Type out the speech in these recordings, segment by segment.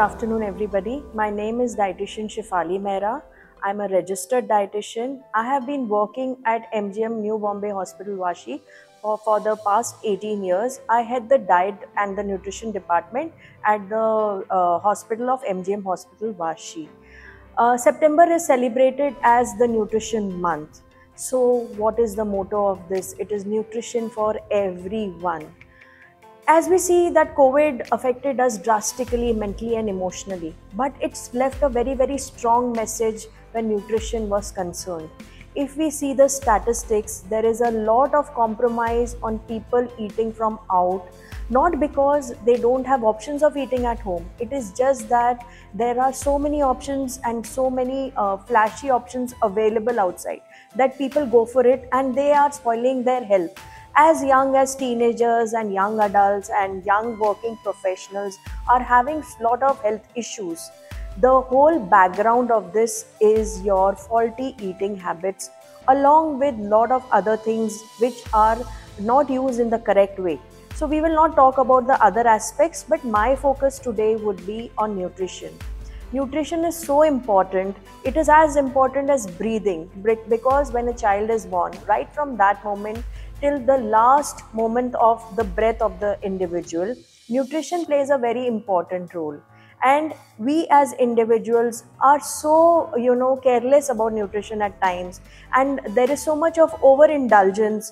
afternoon, everybody. My name is dietitian Shifali Mehra. I'm a registered dietitian. I have been working at MGM New Bombay Hospital, Vashi for the past 18 years. I head the diet and the nutrition department at the hospital of MGM Hospital, Vashi. September is celebrated as the nutrition month. So, what is the motto of this? It is nutrition for everyone. As we see that COVID affected us drastically mentally and emotionally, but it's left a very strong message when nutrition was concerned. If we see the statistics, there is a lot of compromise on people eating from out, not because they don't have options of eating at home. It is just that there are so many options and so many flashy options available outside that people go for it and they are spoiling their health. As young as teenagers and young adults and young working professionals are having a lot of health issues. The whole background of this is your faulty eating habits along with lot of other things which are not used in the correct way. So we will not talk about the other aspects, but my focus today would be on nutrition. Nutrition is so important. It is as important as breathing, because when a child is born, right from that moment till the last moment of the breath of the individual, nutrition plays a very important role. And we as individuals are so careless about nutrition at times, and there is so much of overindulgence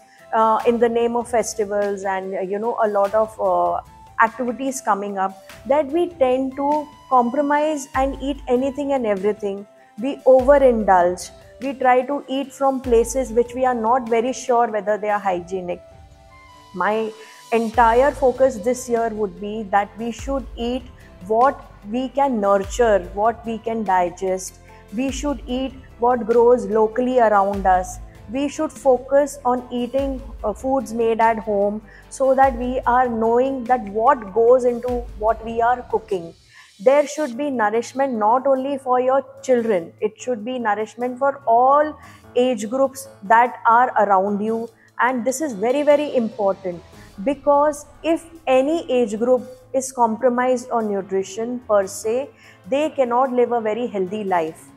in the name of festivals and a lot of activities coming up, that we tend to compromise and eat anything and everything. We overindulge. We try to eat from places which we are not very sure whether they are hygienic. My entire focus this year would be that we should eat what we can nurture, what we can digest. We should eat what grows locally around us. We should focus on eating foods made at home, so that we are knowing that what goes into what we are cooking. There should be nourishment not only for your children, it should be nourishment for all age groups that are around you. And this is very important, because if any age group is compromised on nutrition per se, they cannot live a very healthy life.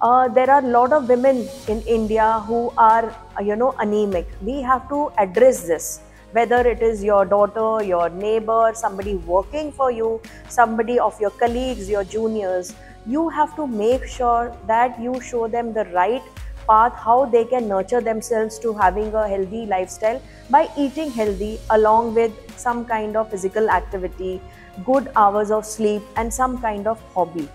There are a lot of women in India who are, anemic. We have to address this. Whether it is your daughter, your neighbor, somebody working for you, somebody of your colleagues, your juniors, you have to make sure that you show them the right path, how they can nurture themselves to having a healthy lifestyle by eating healthy along with some kind of physical activity, good hours of sleep, and some kind of hobby.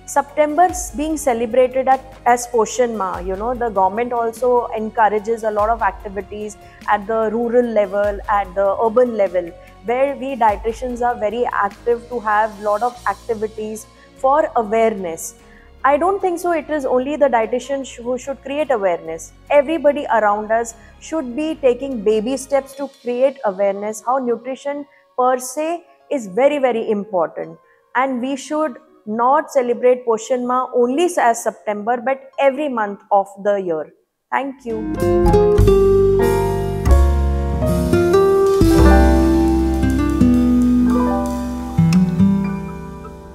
September being celebrated as Poshan Ma, the government also encourages a lot of activities at the rural level, at the urban level, where we dietitians are very active to have a lot of activities for awareness. I don't think so it is only the dietitian who should create awareness. Everybody around us should be taking baby steps to create awareness how nutrition per se is very important. And we should not celebrate Poshan Ma only as September, but every month of the year. Thank you.